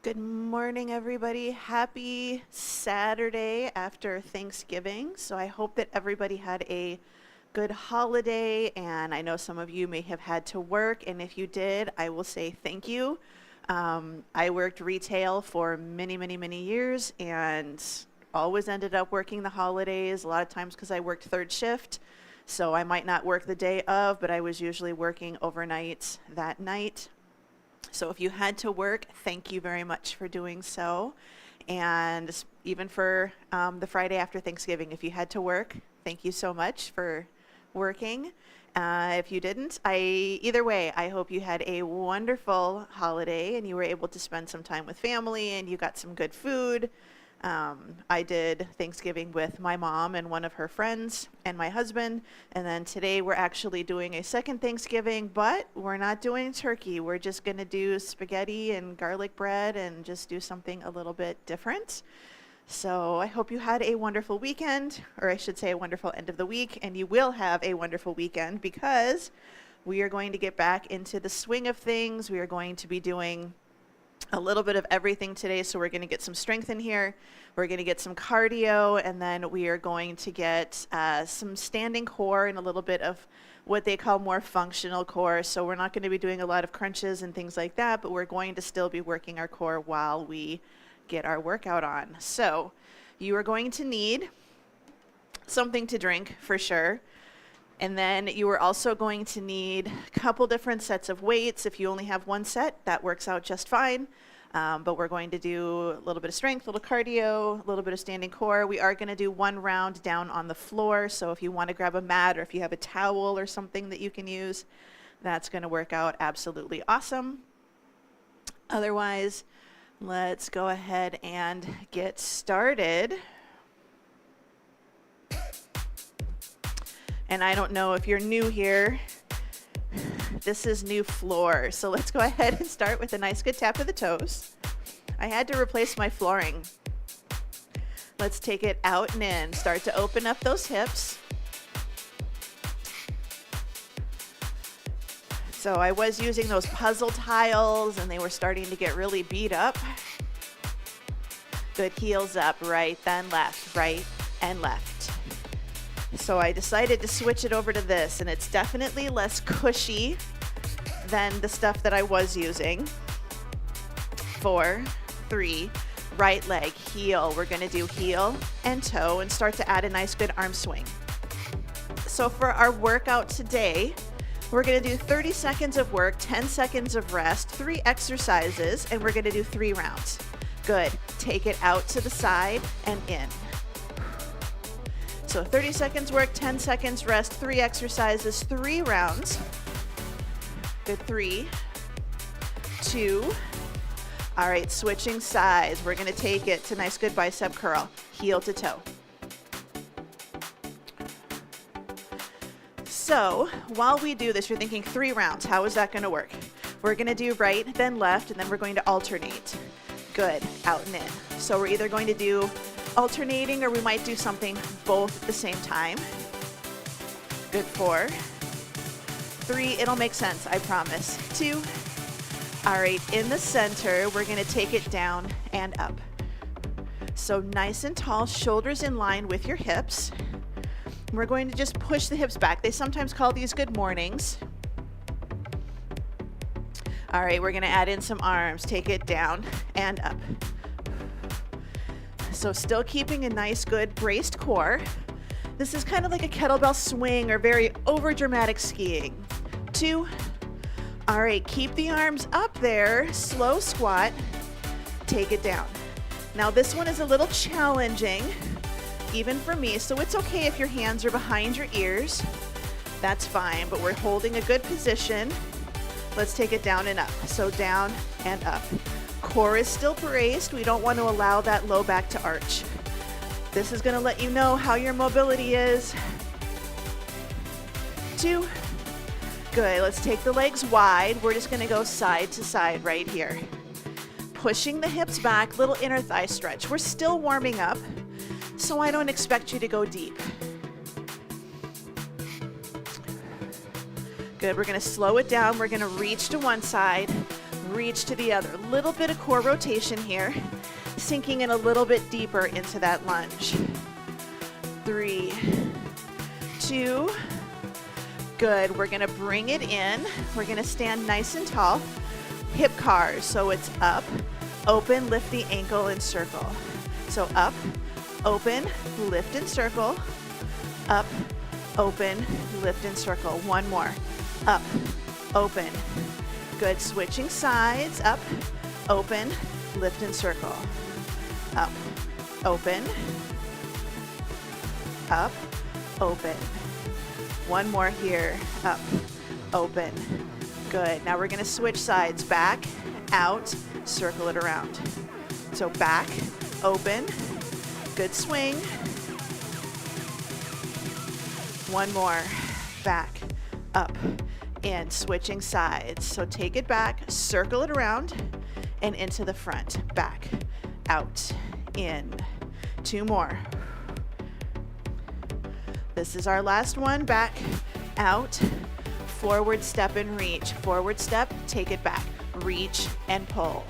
Good morning, everybody. Happy Saturday after Thanksgiving. So I hope that everybody had a good holiday, and I know some of you may have had to work, and if you did, I will say thank you. I worked retail for many, many, many years and always ended up working the holidays, a lot of times because I worked third shift. So I might not work the day of, but I was usually working overnight that night. So if you had to work, thank you very much for doing so. And even for the Friday after Thanksgiving, if you had to work, thank you so much for working. If you didn't, either way, I hope you had a wonderful holiday and you were able to spend some time with family and you got some good food. I did Thanksgiving with my mom and one of her friends and my husband, and then today we're actually doing a second Thanksgiving, but we're not doing turkey. We're just going to do spaghetti and garlic bread and just do something a little bit different. So I hope you had a wonderful weekend, or I should say a wonderful end of the week, and you will have a wonderful weekend because we are going to get back into the swing of things. We are going to be doing a little bit of everything today. So we're going to get some strength in here. We're going to get some cardio, and then we are going to get some standing core and a little bit of what they call more functional core. So we're not going to be doing a lot of crunches and things like that, but we're going to still be working our core while we get our workout on. So you are going to need something to drink for sure. And then you are also going to need a couple different sets of weights. If you only have one set, that works out just fine. But we're going to do a little bit of strength, a little cardio, a little bit of standing core. We are going to do one round down on the floor. So if you want to grab a mat or if you have a towel or something that you can use, that's going to work out absolutely awesome. Otherwise, let's go ahead and get started. And I don't know if you're new here, this is new floor. So let's go ahead and start with a nice good tap of the toes. I had to replace my flooring. Let's take it out and in. Start to open up those hips. So I was using those puzzle tiles and they were starting to get really beat up. Good, heels up, right, then left, right, and left. So I decided to switch it over to this, and it's definitely less cushy than the stuff that I was using. 4, 3, right leg, heel. We're going to do heel and toe and start to add a nice good arm swing. So for our workout today, we're going to do 30 seconds of work, 10 seconds of rest, 3 exercises, and we're going to do 3 rounds. Good. Take it out to the side and in. So 30 seconds work, 10 seconds rest, 3 exercises, 3 rounds. Good, 3, 2. All right, switching sides. We're gonna take it to nice good bicep curl, heel to toe. So while we do this, you're thinking 3 rounds. How is that gonna work? We're gonna do right, then left, and then we're going to alternate. Good, out and in. So we're either going to do alternating, or we might do something both at the same time. Good, 4, 3, it'll make sense, I promise. 2, all right, in the center, we're gonna take it down and up. So nice and tall, shoulders in line with your hips. We're going to just push the hips back. They sometimes call these good mornings. All right, we're gonna add in some arms, take it down and up. So still keeping a nice, good braced core. This is kind of like a kettlebell swing or very over dramatic skiing. 2. All right, keep the arms up there, slow squat, take it down. Now this one is a little challenging, even for me, so it's okay if your hands are behind your ears. That's fine, but we're holding a good position. Let's take it down and up. So down and up. Core is still braced. We don't want to allow that low back to arch. This is going to let you know how your mobility is. 2. Good. Let's take the legs wide. We're just going to go side to side right here. Pushing the hips back, little inner thigh stretch. We're still warming up, so I don't expect you to go deep. Good. We're going to slow it down. We're going to reach to one side, reach to the other. Little bit of core rotation here, sinking in a little bit deeper into that lunge. 3, 2, good. We're gonna bring it in. We're gonna stand nice and tall. Hip cars, so it's up, open, lift the ankle and circle. So up, open, lift and circle, up, open, lift and circle. One more, up, open. Good, switching sides, up, open, lift and circle. Up, open, up, open. One more here, up, open. Good, now we're gonna switch sides, back, out, circle it around. So back, open, good swing. One more, back, up, and switching sides. So take it back, circle it around, and into the front, back, out, in. 2 more. This is our last one, back, out, forward step and reach. Forward step, take it back, reach and pull.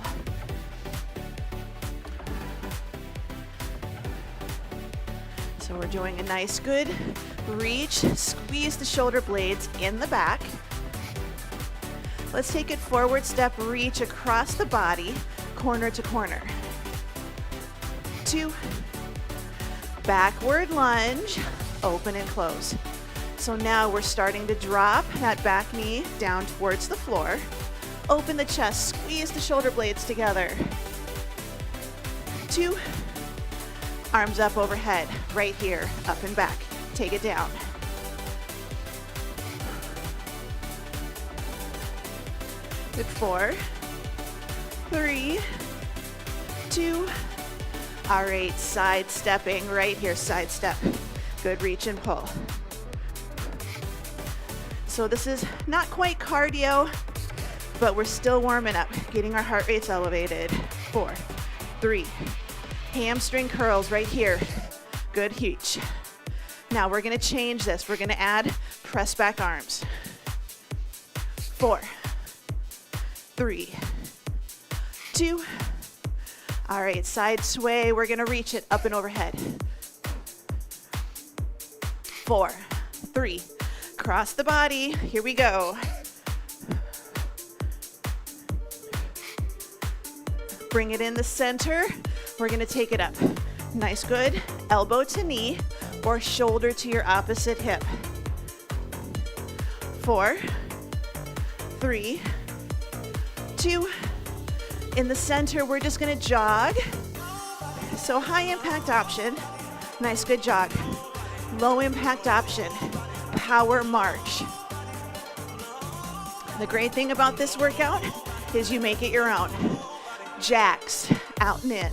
So we're doing a nice good reach, squeeze the shoulder blades in the back. Let's take it forward step, reach across the body, corner to corner. 2, backward lunge, open and close. So now we're starting to drop that back knee down towards the floor. Open the chest, squeeze the shoulder blades together. 2, arms up overhead, right here, up and back. Take it down. 4, 3, 2. All right, side stepping right here, side step. Good, reach and pull. So this is not quite cardio, but we're still warming up, getting our heart rates elevated. 4, 3, hamstring curls right here. Good reach. Now we're gonna change this. We're gonna add press back arms. 4, 3, 2. All right, side sway. We're gonna reach it up and overhead. 4, 3, cross the body. Here we go. Bring it in the center. We're gonna take it up. Nice, good. Elbow to knee or shoulder to your opposite hip. 4, 3, 2. In the center, we're just gonna jog. So high impact option, nice, good jog. Low impact option, power march. The great thing about this workout is you make it your own. Jacks, out and in.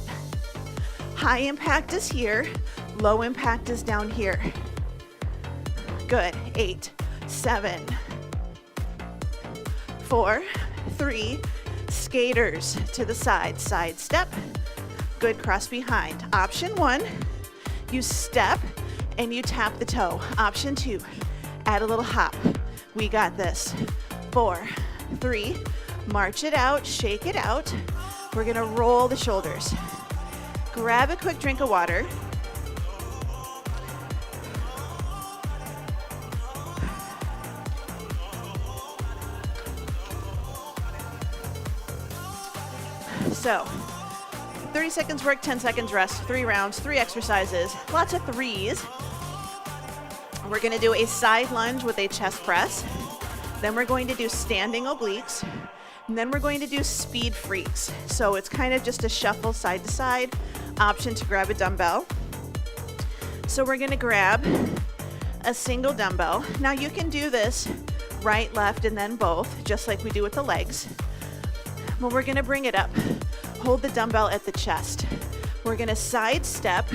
High impact is here, low impact is down here. Good, 8, 7, 4, 3, skaters to the side, side step. Good, cross behind. Option 1, you step and you tap the toe. Option 2, add a little hop. We got this. 4, 3, march it out, shake it out. We're gonna roll the shoulders. Grab a quick drink of water. So, 30 seconds work, 10 seconds rest, 3 rounds, 3 exercises, lots of 3s. We're gonna do a side lunge with a chest press. Then we're going to do standing obliques. And then we're going to do speed freaks. So it's kind of just a shuffle side to side, option to grab a dumbbell. So we're gonna grab a single dumbbell. Now you can do this right, left, and then both, just like we do with the legs. But we're gonna bring it up. Hold the dumbbell at the chest. We're gonna side step,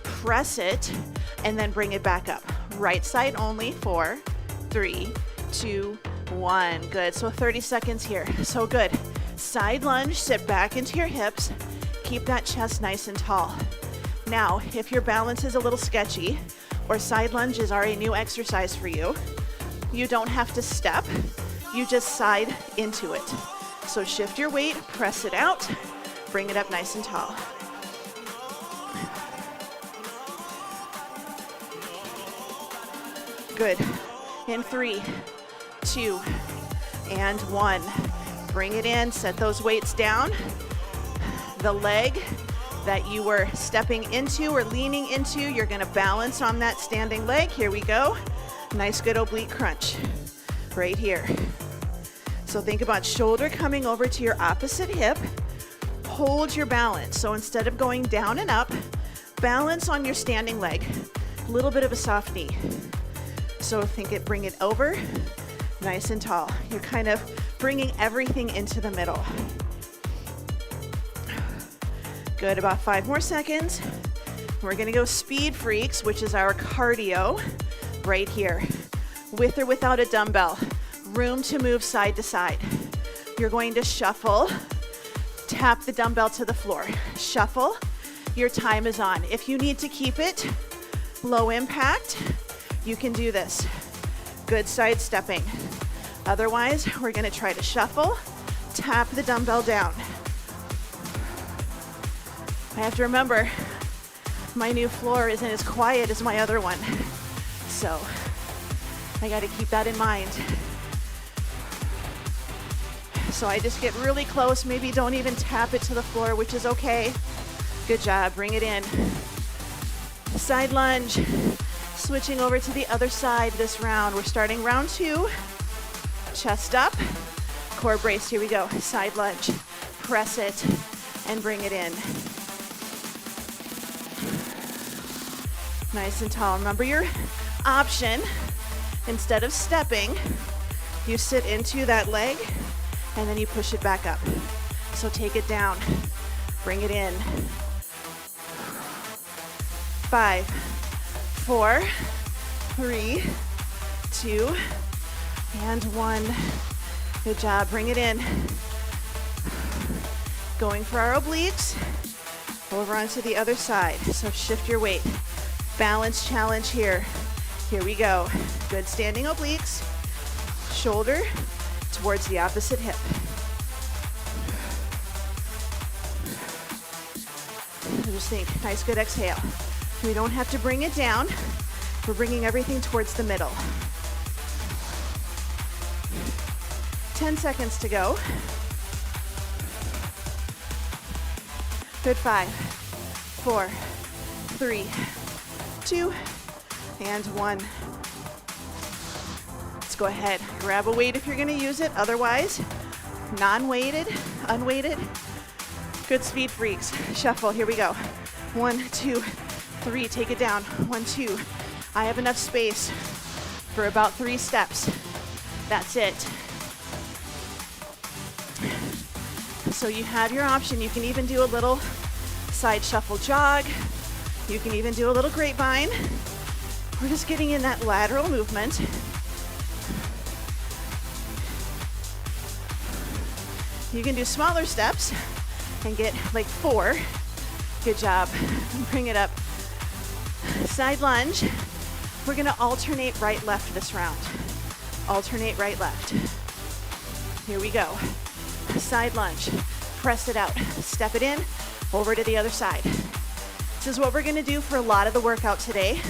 press it, and then bring it back up. Right side only, 4, 3, 2, 1. Good, so 30 seconds here. So good. Side lunge, sit back into your hips. Keep that chest nice and tall. Now, if your balance is a little sketchy, or side lunges are a new exercise for you, you don't have to step. You just side into it. So shift your weight, press it out, bring it up nice and tall. Good. In 3, 2, and 1. Bring it in, set those weights down. The leg that you were stepping into or leaning into, you're gonna balance on that standing leg. Here we go. Nice, good oblique crunch right here. So think about shoulder coming over to your opposite hip. Hold your balance. So instead of going down and up, balance on your standing leg. A little bit of a soft knee. So bring it over, nice and tall. You're kind of bringing everything into the middle. Good, about 5 more seconds. We're gonna go speed freaks, which is our cardio right here. With or without a dumbbell, room to move side to side. You're going to shuffle, tap the dumbbell to the floor. Shuffle, your time is on. If you need to keep it low impact, you can do this. Good side stepping. Otherwise, we're gonna try to shuffle, tap the dumbbell down. I have to remember, my new floor isn't as quiet as my other one. So, I gotta keep that in mind. So I just get really close, maybe don't even tap it to the floor, which is okay. Good job, bring it in. Side lunge. Switching over to the other side this round. We're starting round 2. Chest up, core brace, here we go. Side lunge, press it, and bring it in. Nice and tall. Remember your option, instead of stepping, you sit into that leg, and then you push it back up. So take it down, bring it in. 5, 4, 3, 2, and 1. Good job, bring it in. Going for our obliques, over onto the other side. So shift your weight. Balance challenge here. Here we go. Good standing obliques. Shoulder towards the opposite hip. Just think, nice good exhale. We don't have to bring it down. We're bringing everything towards the middle. 10 seconds to go. Good, 5, 4, 3, 2, and 1. Let's go ahead, grab a weight if you're gonna use it. Otherwise, non-weighted, unweighted. Good speed freaks. Shuffle, here we go. 1, 2, 3, take it down. 1, 2. I have enough space for about 3 steps. That's it. So you have your option. You can even do a little side shuffle jog. You can even do a little grapevine. We're just getting in that lateral movement. You can do smaller steps and get like 4. Good job. Bring it up. Side lunge. We're gonna alternate right, left this round. Alternate right, left. Here we go. Side lunge. Press it out. Step it in. Over to the other side. This is what we're gonna do for a lot of the workout today,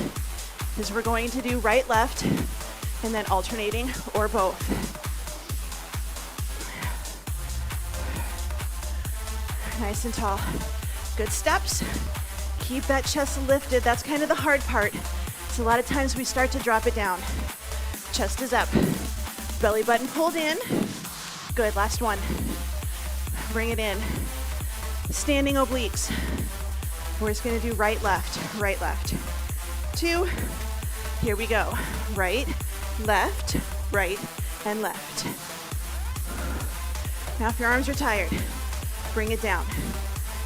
is we're going to do right, left, and then alternating or both. Nice and tall. Good steps. Keep that chest lifted. That's kind of the hard part. So a lot of times we start to drop it down. Chest is up. Belly button pulled in. Good, last one. Bring it in. Standing obliques. We're just gonna do right, left, 2. Here we go. Right, left, and left. Now if your arms are tired, bring it down.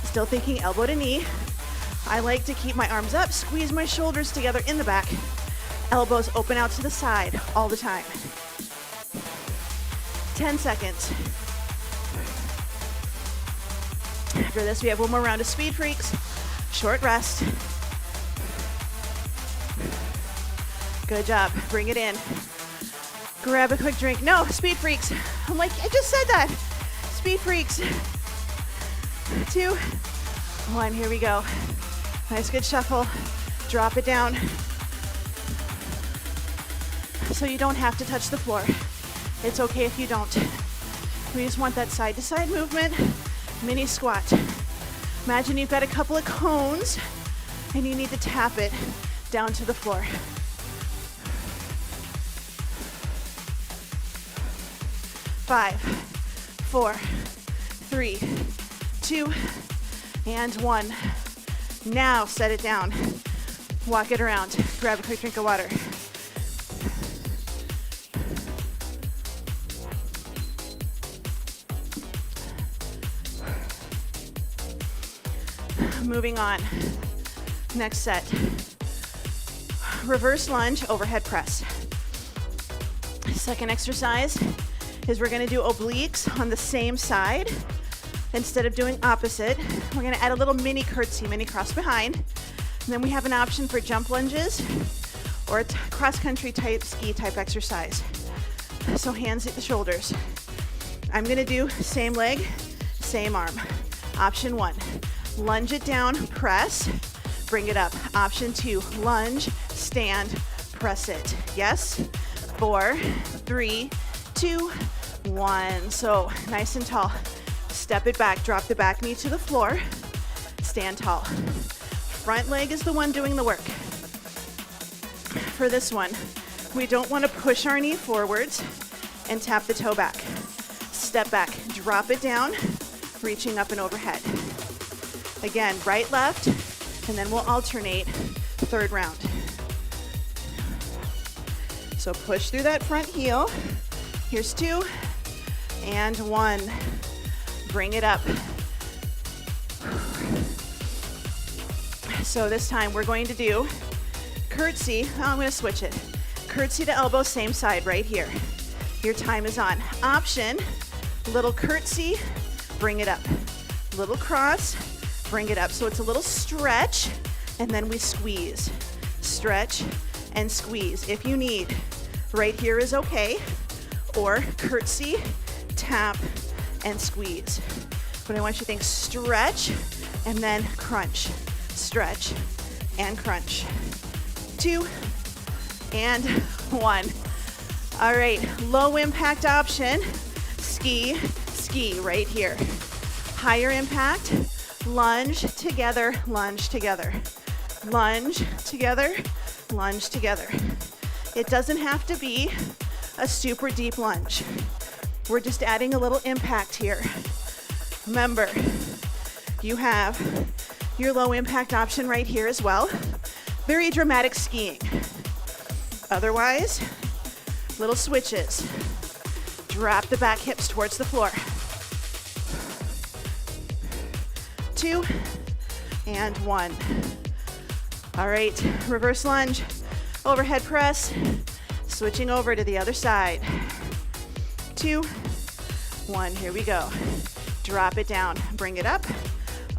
Still thinking elbow to knee. I like to keep my arms up, squeeze my shoulders together in the back. Elbows open out to the side all the time. 10 seconds. After this, we have one more round of speed freaks. Short rest. Good job. Bring it in. Grab a quick drink. No, speed freaks. I'm like, I just said that. Speed freaks. 2, 1, here we go. Nice, good shuffle. Drop it down. So you don't have to touch the floor. It's okay if you don't. We just want that side to side movement. Mini squat. Imagine you've got a couple of cones and you need to tap it down to the floor. 5, 4, 3, 2, and 1. Now set it down. Walk it around. Grab a quick drink of water. Moving on. Next set. Reverse lunge, overhead press. Second exercise is we're going to do obliques on the same side. Instead of doing opposite, we're going to add a little mini curtsey, mini cross behind. And then we have an option for jump lunges or a cross-country type ski type exercise. So hands at the shoulders. I'm going to do same leg, same arm. Option 1, lunge it down, press, bring it up. Option 2, lunge, stand, press it. Yes? 4, 3, 2, 1. So nice and tall. Step it back, drop the back knee to the floor, stand tall. Front leg is the one doing the work. For this one, we don't want to push our knee forwards and tap the toe back. Step back, drop it down, reaching up and overhead. Again, right, left, and then we'll alternate third round. So push through that front heel. Here's 2 and 1. Bring it up. So this time we're going to do curtsey. Oh, I'm going to switch it. Curtsey to elbow, same side right here. Your time is on. Option, little curtsey, bring it up. Little cross, bring it up. So it's a little stretch, and then we squeeze. Stretch and squeeze. If you need, right here is okay. Or curtsey, tap, and squeeze. But I want you to think stretch and then crunch. Stretch and crunch. 2 and 1. All right, low impact option, ski, ski right here. Higher impact, lunge together, lunge together. Lunge together, lunge together. It doesn't have to be a super deep lunge. We're just adding a little impact here. Remember, you have your low impact option right here as well. Very dramatic skiing. Otherwise, little switches. Drop the back hips towards the floor. 2 and 1. All right, reverse lunge, overhead press, switching over to the other side. 2, 1, here we go. Drop it down, bring it up,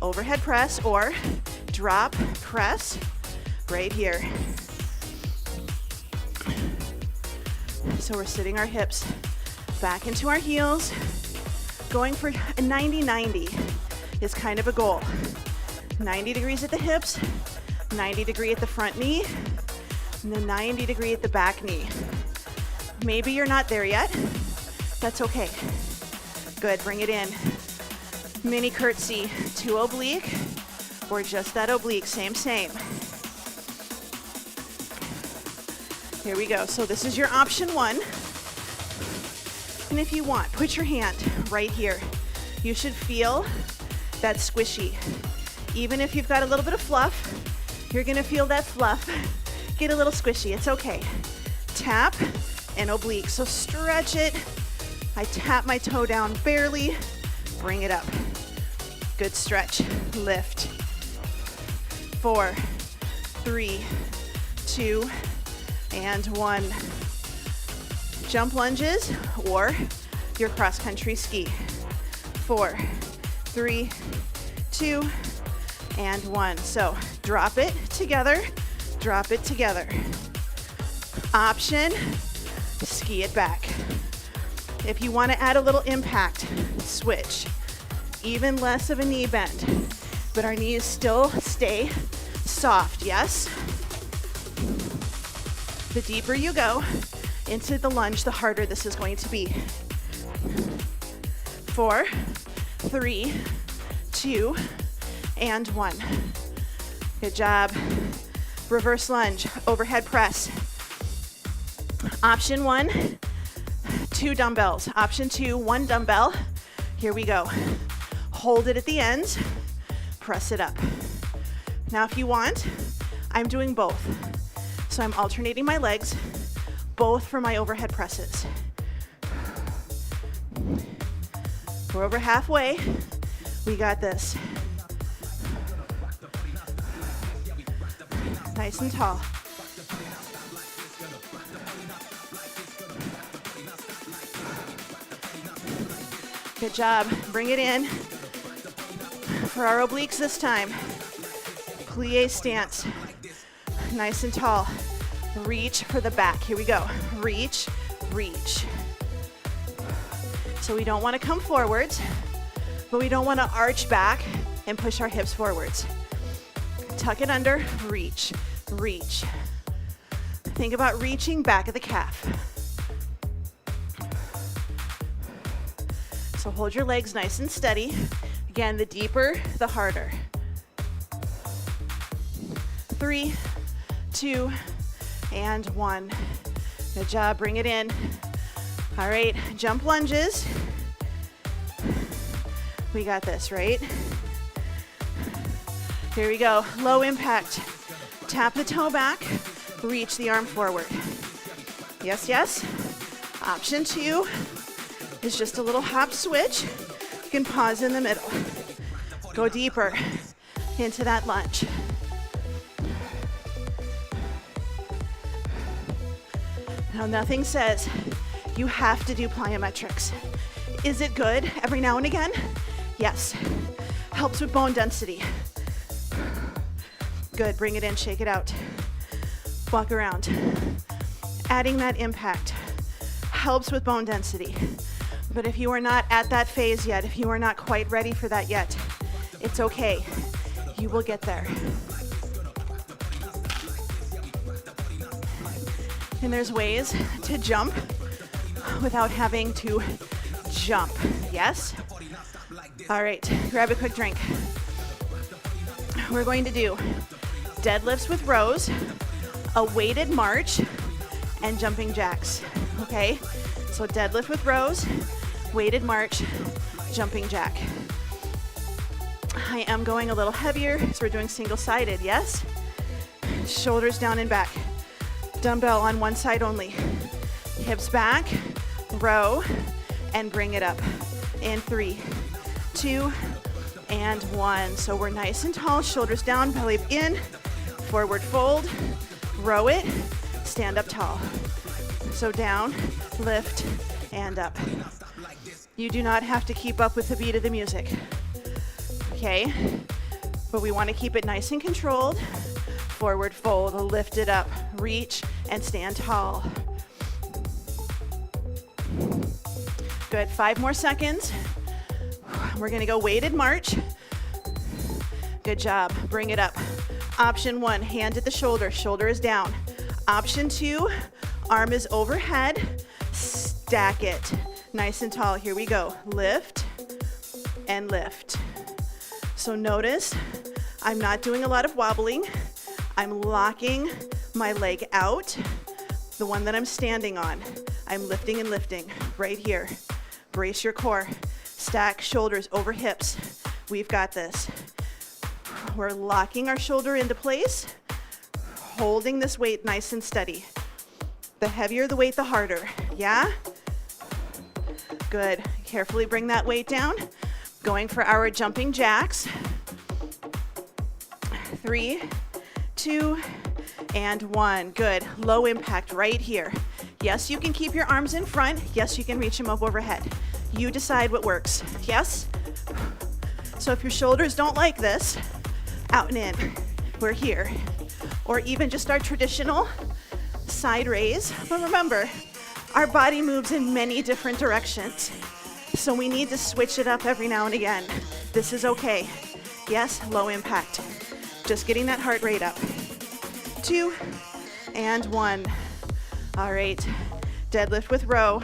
overhead press or drop, press, right here. So we're sitting our hips back into our heels. Going for a 90-90 is kind of a goal. 90 degrees at the hips, 90 degree at the front knee, and then 90 degree at the back knee. Maybe you're not there yet. That's okay. Good, bring it in. Mini curtsey to oblique, or just that oblique, same. Here we go. So this is your option 1. And if you want, put your hand right here. You should feel that squishy. Even if you've got a little bit of fluff, you're gonna feel that fluff get a little squishy. It's okay. Tap and oblique. So stretch it. I tap my toe down barely. Bring it up. Good stretch. Lift. 4, 3, 2, and 1. Jump lunges or your cross-country ski. 4, 3, 2, and 1. So drop it together, drop it together. Option, ski it back. If you want to add a little impact, switch. Even less of a knee bend, but our knees still stay soft, yes? The deeper you go into the lunge, the harder this is going to be. 4, 3, 2, and 1. Good job. Reverse lunge, overhead press. Option 1, 2 dumbbells. Option 2, 1 dumbbell. Here we go. Hold it at the ends, press it up. Now if you want, I'm doing both. So I'm alternating my legs, both for my overhead presses. We're over halfway. We got this. Nice and tall. Good job. Bring it in for our obliques this time. Plie stance. Nice and tall. Reach for the back. Here we go. Reach, reach. So we don't want to come forwards, but we don't want to arch back and push our hips forwards. Tuck it under, reach, reach. Think about reaching back of the calf. So hold your legs nice and steady. Again, the deeper, the harder. 3, 2, and 1. Good job, bring it in. All right, jump lunges. We got this, right? Here we go, low impact. Tap the toe back, reach the arm forward. Yes, yes. Option 2 is just a little hop switch. You can pause in the middle. Go deeper into that lunge. Now nothing says you have to do plyometrics. Is it good every now and again? Yes. Helps with bone density. Good, bring it in, shake it out. Walk around. Adding that impact helps with bone density. But if you are not at that phase yet, if you are not quite ready for that yet, it's okay. You will get there. And there's ways to jump without having to jump. Yes? All right, grab a quick drink. We're going to do deadlifts with rows, a weighted march, and jumping jacks. Okay? So deadlift with rows, weighted march, jumping jack. I am going a little heavier, so we're doing single-sided, yes? Shoulders down and back. Dumbbell on one side only. Hips back, row, and bring it up. In 3, 2, and 1. So we're nice and tall, shoulders down, belly in, forward fold, row it, stand up tall. So down, lift, and up. You do not have to keep up with the beat of the music. Okay? But we want to keep it nice and controlled. Forward fold, lift it up, reach, and stand tall. Good, 5 more seconds. We're gonna go weighted march. Good job, bring it up. Option 1, hand at the shoulder, shoulder is down. Option 2, arm is overhead, stack it. Nice and tall, here we go. Lift and lift. So notice, I'm not doing a lot of wobbling. I'm locking my leg out, the one that I'm standing on. I'm lifting and lifting right here. Brace your core. Stack shoulders over hips. We've got this. We're locking our shoulder into place, holding this weight nice and steady. The heavier the weight, the harder. Yeah? Good. Carefully bring that weight down. Going for our jumping jacks. 3, 2, and 1. Good. Low impact right here. Yes, you can keep your arms in front. Yes, you can reach them up overhead. You decide what works. Yes? So if your shoulders don't like this, out and in. We're here. Or even just our traditional side raise. But remember, our body moves in many different directions. So we need to switch it up every now and again. This is okay. Yes, low impact. Just getting that heart rate up. 2 and 1. All right, deadlift with row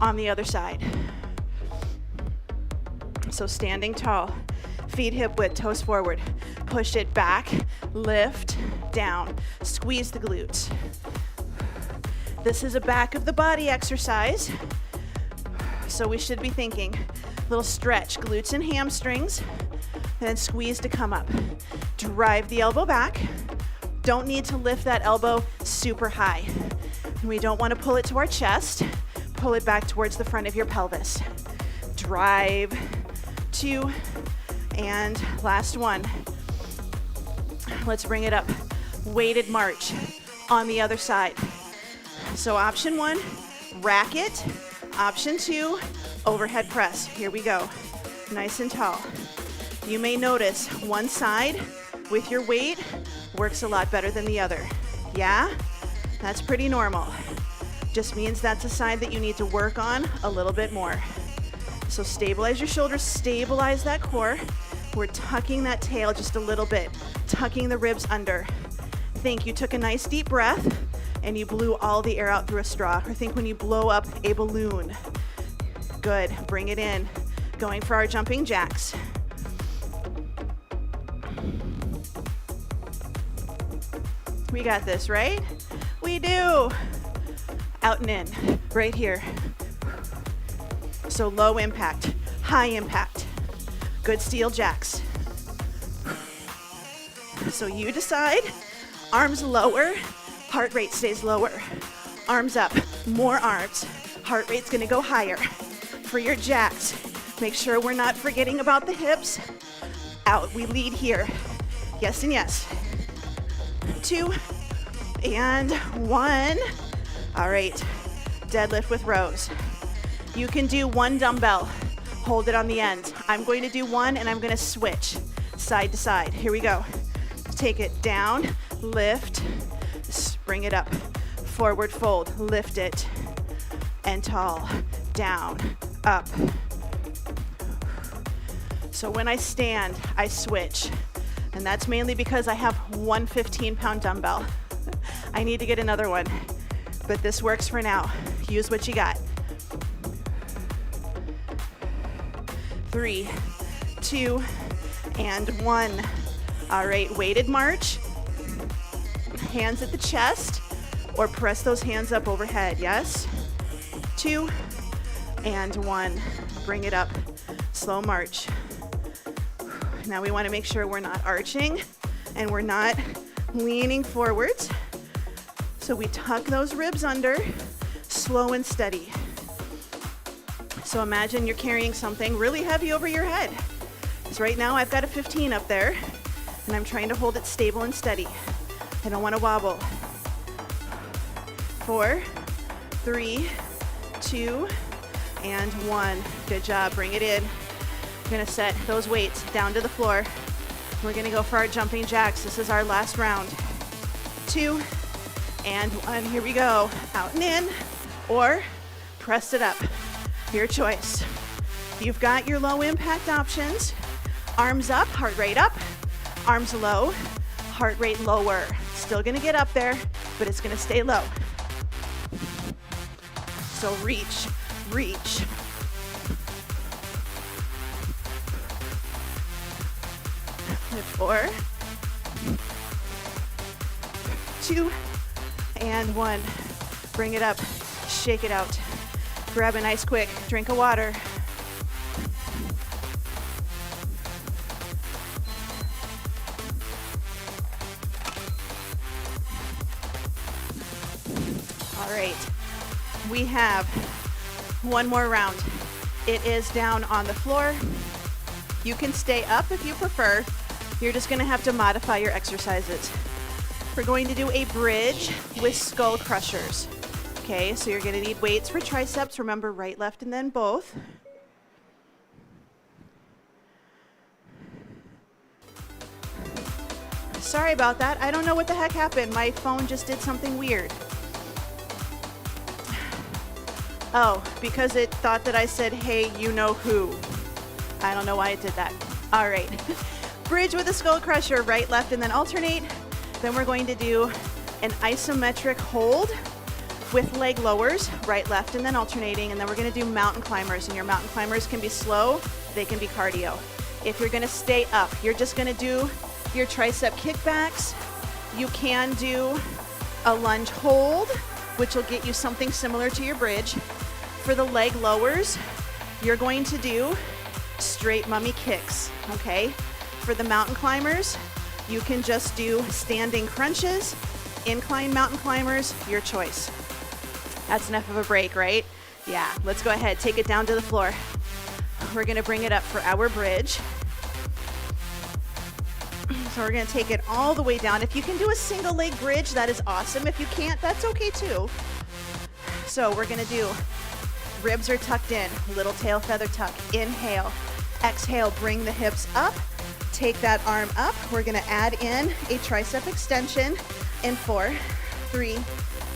on the other side. So standing tall, feet hip width, toes forward. Push it back, lift, down. Squeeze the glutes. This is a back of the body exercise. So we should be thinking, little stretch, glutes and hamstrings, and then squeeze to come up. Drive the elbow back. Don't need to lift that elbow super high. We don't want to pull it to our chest. Pull it back towards the front of your pelvis. Drive, 2, and last one. Let's bring it up. Weighted march on the other side. So option 1, rack it. Option 2, overhead press. Here we go. Nice and tall. You may notice one side with your weight works a lot better than the other. Yeah? That's pretty normal. Just means that's a side that you need to work on a little bit more. So stabilize your shoulders, stabilize that core. We're tucking that tail just a little bit, tucking the ribs under. Think you took a nice deep breath and you blew all the air out through a straw, or think when you blow up a balloon. Good, bring it in. Going for our jumping jacks. We got this, right? We do. Out and in, right here. So low impact, high impact. Good steel jacks. So you decide, arms lower, heart rate stays lower. Arms up, more arms. Heart rate's gonna go higher. For your jacks, make sure we're not forgetting about the hips. Out, we lead here. Yes and yes. 2 and 1. All right, deadlift with rows. You can do 1 dumbbell, hold it on the end. I'm going to do 1 and I'm gonna switch side to side. Here we go. Take it down, lift, bring it up. Forward fold, lift it, and tall, down, up. So when I stand, I switch. And that's mainly because I have one 15-pound dumbbell. I need to get another one, but this works for now. Use what you got. 3, 2, and 1. All right, weighted march. Hands at the chest, or press those hands up overhead, yes? 2, and 1. Bring it up, slow march. Now we wanna make sure we're not arching and we're not leaning forwards. So we tuck those ribs under, slow and steady. So imagine you're carrying something really heavy over your head. Because right now I've got a 15 up there and I'm trying to hold it stable and steady. I don't wanna wobble. 4, 3, 2, and 1. Good job, bring it in. We're gonna set those weights down to the floor. We're gonna go for our jumping jacks. This is our last round. 2 and 1, here we go. Out and in, or press it up. Your choice. You've got your low impact options. Arms up, heart rate up. Arms low, heart rate lower. Still gonna get up there, but it's gonna stay low. So reach, reach. 4, 2, and 1. Bring it up, shake it out. Grab a nice quick drink of water. All right, we have one more round. It is down on the floor. You can stay up if you prefer. You're just gonna have to modify your exercises. We're going to do a bridge with skull crushers. Okay, so you're gonna need weights for triceps. Remember, right, left, and then both. Sorry about that. I don't know what the heck happened. My phone just did something weird. Oh, because it thought that I said, hey, you know who. I don't know why it did that. All right. Bridge with a skull crusher, right, left, and then alternate. Then we're going to do an isometric hold with leg lowers, right, left, and then alternating. And then we're going to do mountain climbers. And your mountain climbers can be slow. They can be cardio. If you're going to stay up, you're just going to do your tricep kickbacks. You can do a lunge hold, which will get you something similar to your bridge. For the leg lowers, you're going to do straight mummy kicks, okay? For the mountain climbers, you can just do standing crunches, incline mountain climbers, your choice. That's enough of a break, right? Yeah, let's go ahead, take it down to the floor. We're gonna bring it up for our bridge. So we're gonna take it all the way down. If you can do a single leg bridge, that is awesome. If you can't, that's okay too. So we're gonna do ribs are tucked in, little tail feather tuck, inhale, exhale, bring the hips up, take that arm up. We're gonna add in a tricep extension in 4, 3,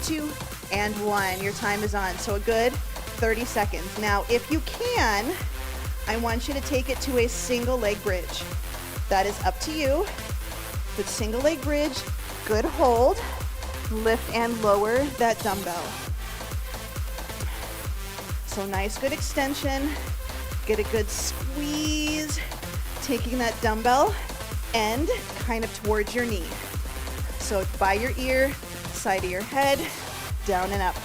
2, and 1. Your time is on, so a good 30 seconds. Now, if you can, I want you to take it to a single leg bridge. That is up to you. Good single leg bridge, good hold, lift and lower that dumbbell. So nice, good extension, get a good squeeze, taking that dumbbell end kind of towards your knee. So by your ear, side of your head, down and up.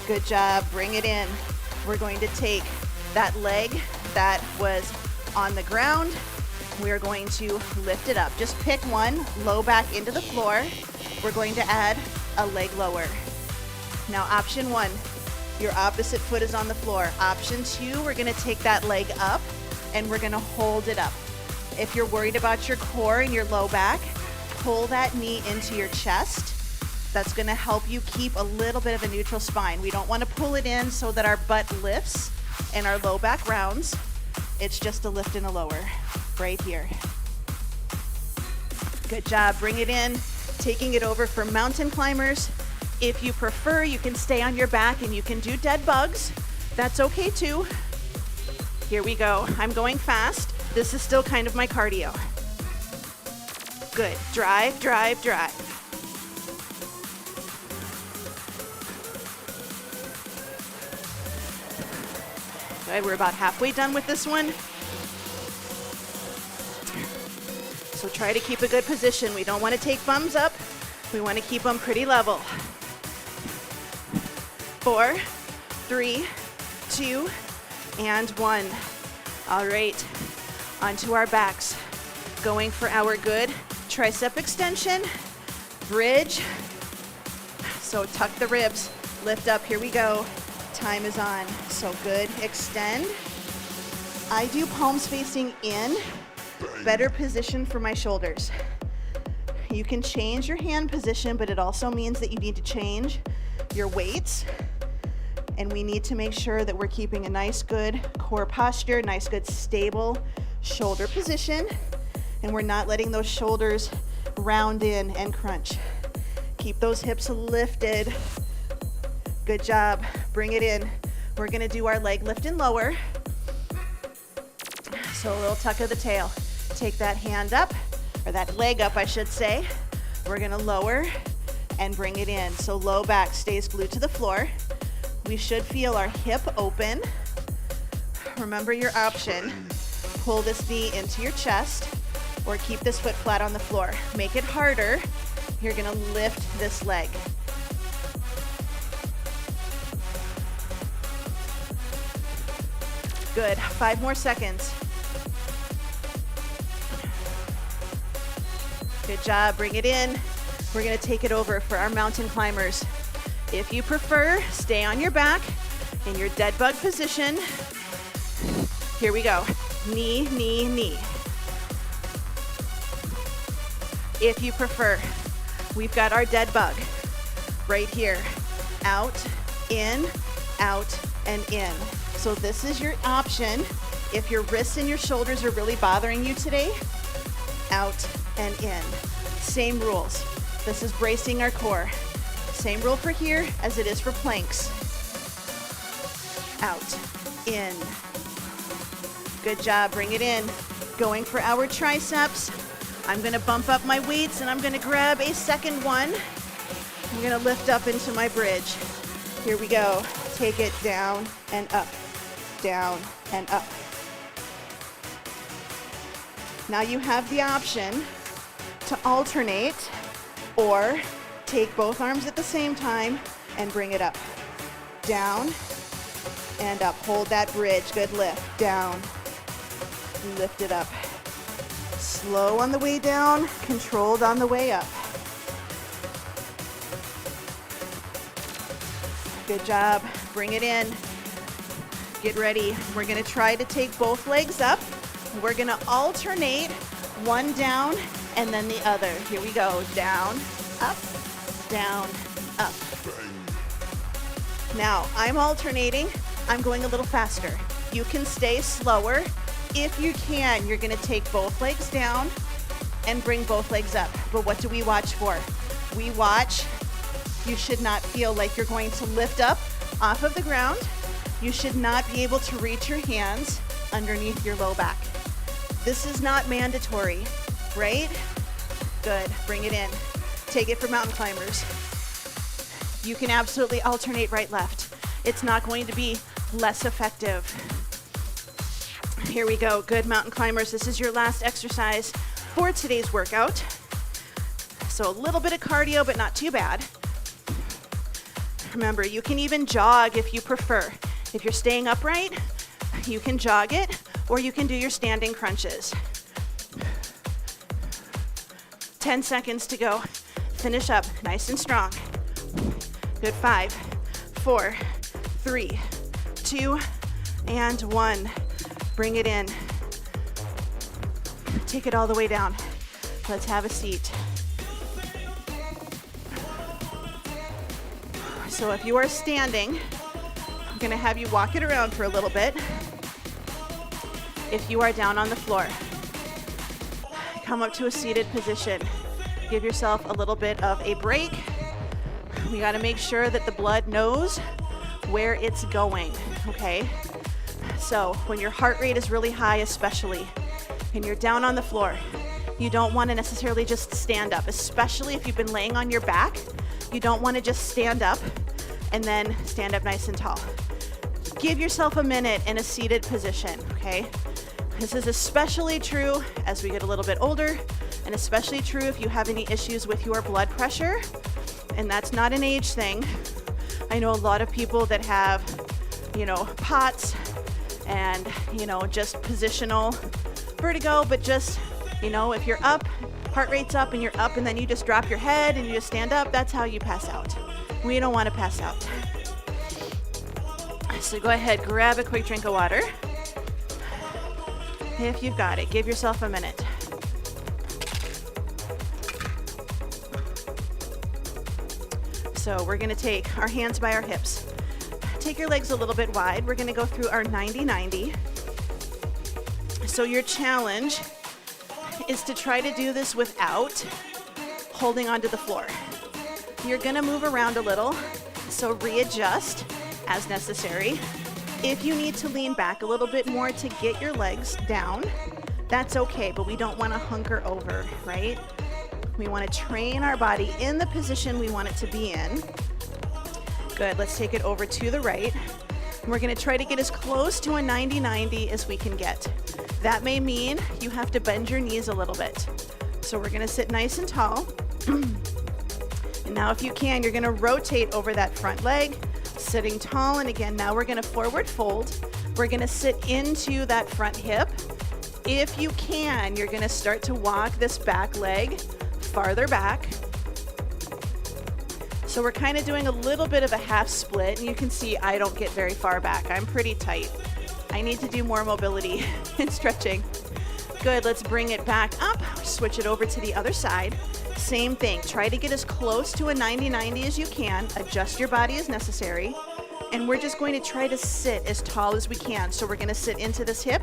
Good job, bring it in. We're going to take that leg that was on the ground. We're going to lift it up. Just pick one, low back into the floor. We're going to add a leg lower. Now option 1, your opposite foot is on the floor. Option 2, we're gonna take that leg up and we're gonna hold it up. If you're worried about your core and your low back, pull that knee into your chest. That's gonna help you keep a little bit of a neutral spine. We don't wanna pull it in so that our butt lifts and our low back rounds. It's just a lift and a lower right here. Good job, bring it in, taking it over for mountain climbers. If you prefer, you can stay on your back and you can do dead bugs. That's okay too. Here we go. I'm going fast. This is still kind of my cardio. Good. Drive, drive, drive. Good. We're about halfway done with this one. So try to keep a good position. We don't want to take thumbs up. We want to keep them pretty level. 4, 3, 2, and 1. All right, onto our backs. Going for our good tricep extension, bridge. So tuck the ribs, lift up, here we go. Time is on, so good, extend. I do palms facing in, better position for my shoulders. You can change your hand position, but it also means that you need to change your weights. And we need to make sure that we're keeping a nice, good core posture, nice, good, stable shoulder position. And we're not letting those shoulders round in and crunch. Keep those hips lifted. Good job. Bring it in. We're gonna do our leg lift and lower. So a little tuck of the tail. Take that hand up, or that leg up, I should say. We're gonna lower and bring it in. So low back stays glued to the floor. We should feel our hip open. Remember your option. Pull this knee into your chest or keep this foot flat on the floor. Make it harder. You're gonna lift this leg. Good, 5 more seconds. Good job, bring it in. We're gonna take it over for our mountain climbers. If you prefer, stay on your back in your dead bug position. Here we go, knee, knee, knee. If you prefer, we've got our dead bug right here. Out, in, and in. So this is your option. If your wrists and your shoulders are really bothering you today, out and in. Same rules. This is bracing our core. Same rule for here as it is for planks. out, in. Good job, bring it in. Going for our triceps. I'm gonna bump up my weights and I'm gonna grab a second one. I'm gonna lift up into my bridge. Here we go. Take it down and up, down and up. Now you have the option to alternate or take both arms at the same time and bring it up. Down and up. Hold that bridge. Good lift. Down. Lift it up. Slow on the way down, controlled on the way up. Good job. Bring it in. Get ready. We're going to try to take both legs up. We're going to alternate one down and then the other. Here we go. Down, up, down, up. Now, I'm alternating. I'm going a little faster. You can stay slower. If you can, you're going to take both legs down and bring both legs up. But what do we watch for? We watch. You should not feel like you're going to lift up off of the ground. You should not be able to reach your hands underneath your low back. This is not mandatory, right? Good. Bring it in. Take it for mountain climbers. You can absolutely alternate right-left. It's not going to be less effective. Here we go. Good, mountain climbers. This is your last exercise for today's workout. So a little bit of cardio, but not too bad. Remember, you can even jog if you prefer. If you're staying upright, you can jog it, or you can do your standing crunches. 10 seconds to go. Finish up nice and strong. Good. 5, 4, 3, 2, and 1. Bring it in. Take it all the way down. Let's have a seat. So if you are standing, I'm going to have you walk it around for a little bit. If you are down on the floor, come up to a seated position. Give yourself a little bit of a break. We got to make sure that the blood knows where it's going, okay? So when your heart rate is really high, especially, and you're down on the floor, you don't want to necessarily just stand up, especially if you've been laying on your back. You don't want to just stand up and then stand up nice and tall. Give yourself a minute in a seated position, okay? This is especially true as we get a little bit older, and especially true if you have any issues with your blood pressure, and that's not an age thing. I know a lot of people that have, POTS and, just positional vertigo, but just, if you're up, heart rate's up and you're up and then you just drop your head and you just stand up, that's how you pass out. We don't want to pass out. So go ahead, grab a quick drink of water. If you've got it, give yourself a minute. So we're going to take our hands by our hips. Take your legs a little bit wide. We're going to go through our 90-90. So your challenge is to try to do this without holding onto the floor. You're going to move around a little, so readjust as necessary. If you need to lean back a little bit more to get your legs down, that's okay, but we don't want to hunker over, right? We want to train our body in the position we want it to be in. Good, let's take it over to the right. We're going to try to get as close to a 90-90 as we can get. That may mean you have to bend your knees a little bit. So we're going to sit nice and tall. And now if you can, you're going to rotate over that front leg, sitting tall. And again, now we're going to forward fold. We're going to sit into that front hip. If you can, you're going to start to walk this back leg farther back. So we're kind of doing a little bit of a half split, and you can see I don't get very far back. I'm pretty tight. I need to do more mobility and stretching. Good, let's bring it back up, switch it over to the other side. Same thing, try to get as close to a 90-90 as you can, adjust your body as necessary, and we're just going to try to sit as tall as we can. So we're going to sit into this hip.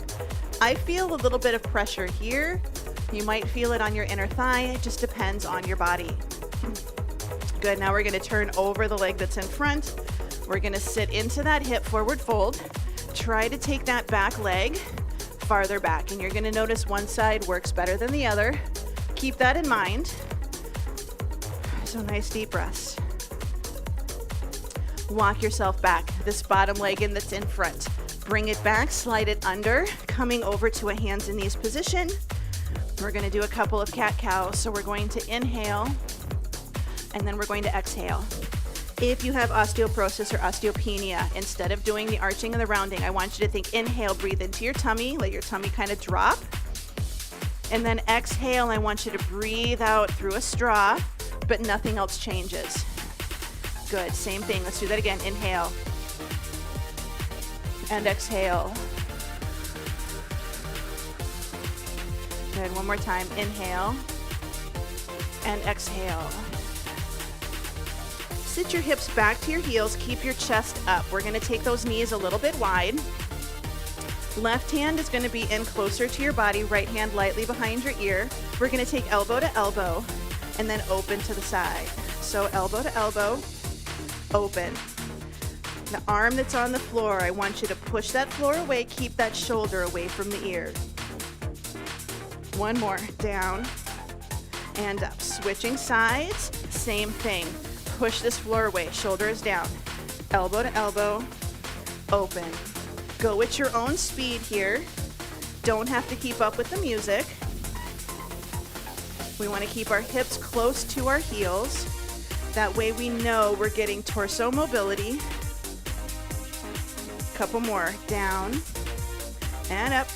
I feel a little bit of pressure here. You might feel it on your inner thigh, it just depends on your body. Good, now we're gonna turn over the leg that's in front. We're gonna sit into that hip forward fold. Try to take that back leg farther back, and you're gonna notice one side works better than the other. Keep that in mind. So nice deep breaths. Walk yourself back, this bottom leg in that's in front. Bring it back, slide it under, coming over to a hands and knees position. We're gonna do a couple of cat-cows. So we're going to inhale, and then we're going to exhale. If you have osteoporosis or osteopenia, instead of doing the arching and the rounding, I want you to think inhale, breathe into your tummy, let your tummy kind of drop. And then exhale, I want you to breathe out through a straw, but nothing else changes. Good, same thing. Let's do that again. Inhale and exhale. Good, one more time. Inhale and exhale. Sit your hips back to your heels. Keep your chest up. We're gonna take those knees a little bit wide. Left hand is gonna be in closer to your body, right hand lightly behind your ear. We're gonna take elbow to elbow and then open to the side. So elbow to elbow, open. The arm that's on the floor, I want you to push that floor away, keep that shoulder away from the ear. One more, down and up. Switching sides, same thing. Push this floor away, shoulder is down. Elbow to elbow, open. Go at your own speed here. Don't have to keep up with the music. We want to keep our hips close to our heels. That way we know we're getting torso mobility. Couple more, down and up.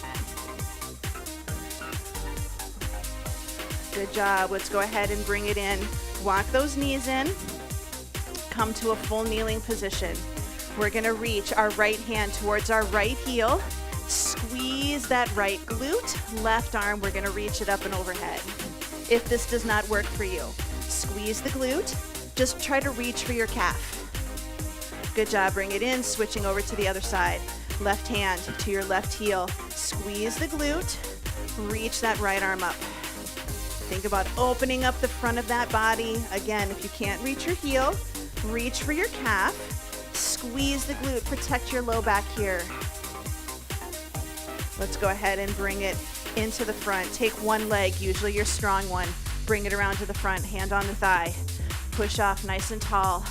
Good job. Let's go ahead and bring it in. Walk those knees in. Come to a full kneeling position. We're gonna reach our right hand towards our right heel. Squeeze that right glute. Left arm, we're gonna reach it up and overhead. If this does not work for you, squeeze the glute. Just try to reach for your calf. Good job, bring it in, switching over to the other side. Left hand to your left heel. Squeeze the glute, reach that right arm up. Think about opening up the front of that body. Again, if you can't reach your heel, reach for your calf. Squeeze the glute, protect your low back here. Let's go ahead and bring it into the front. Take one leg, usually your strong one. Bring it around to the front, hand on the thigh. Push off nice and tall.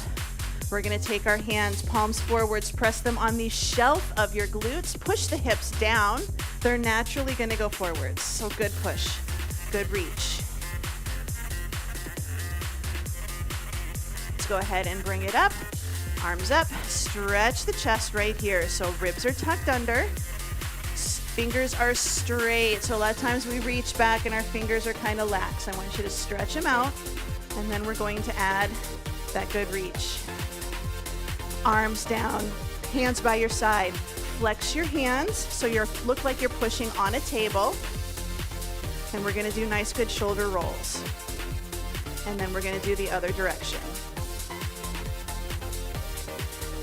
We're gonna take our hands, palms forwards, press them on the shelf of your glutes. Push the hips down. They're naturally gonna go forwards. So good push, good reach. Let's go ahead and bring it up. Arms up, stretch the chest right here. So ribs are tucked under, fingers are straight. So a lot of times we reach back and our fingers are kind of lax. I want you to stretch them out. And then we're going to add that good reach. Arms down, hands by your side. Flex your hands so you look like you're pushing on a table. And we're gonna do nice good shoulder rolls. And then we're gonna do the other direction.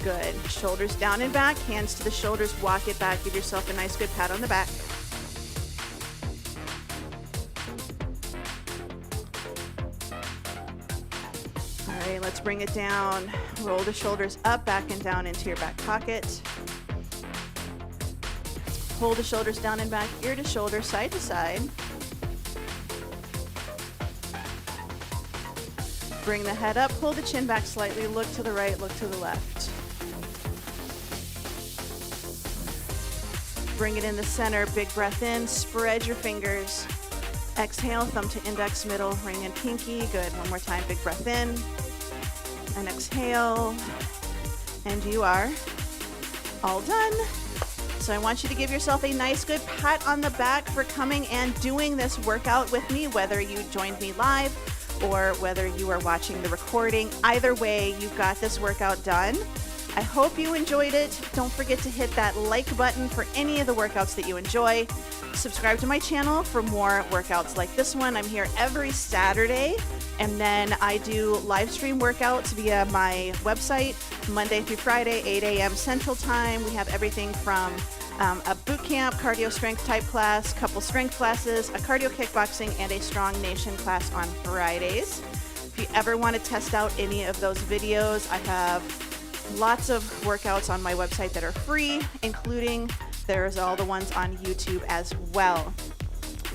Good, shoulders down and back, hands to the shoulders, walk it back, give yourself a nice good pat on the back. All right, let's bring it down. Roll the shoulders up, back and down into your back pocket. Pull the shoulders down and back, ear to shoulder, side to side. Bring the head up, pull the chin back slightly, look to the right, look to the left. Bring it in the center, big breath in, spread your fingers. Exhale, thumb to index, middle, ring and pinky. Good, one more time, big breath in. And exhale, and you are all done. So I want you to give yourself a nice good pat on the back for coming and doing this workout with me, whether you joined me live or whether you are watching the recording. Either way, you've got this workout done. I hope you enjoyed it. Don't forget to hit that like button for any of the workouts that you enjoy. Subscribe to my channel for more workouts like this one. I'm here every Saturday, and then I do live stream workouts via my website Monday through Friday, 8 a.m. Central Time. We have everything from a boot camp, cardio strength type class, couple strength classes, a cardio kickboxing, and a strong nation class on Fridays. If you ever want to test out any of those videos, I have lots of workouts on my website that are free, including there's all the ones on YouTube as well.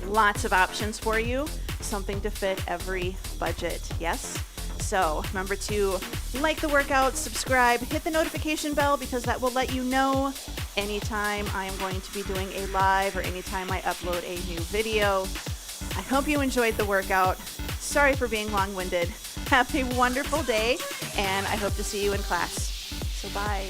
Lots of options for you, something to fit every budget, yes? So remember to like the workout, subscribe, hit the notification bell because that will let you know anytime I am going to be doing a live or anytime I upload a new video. I hope you enjoyed the workout. Sorry for being long-winded. Have a wonderful day, and I hope to see you in class. So bye.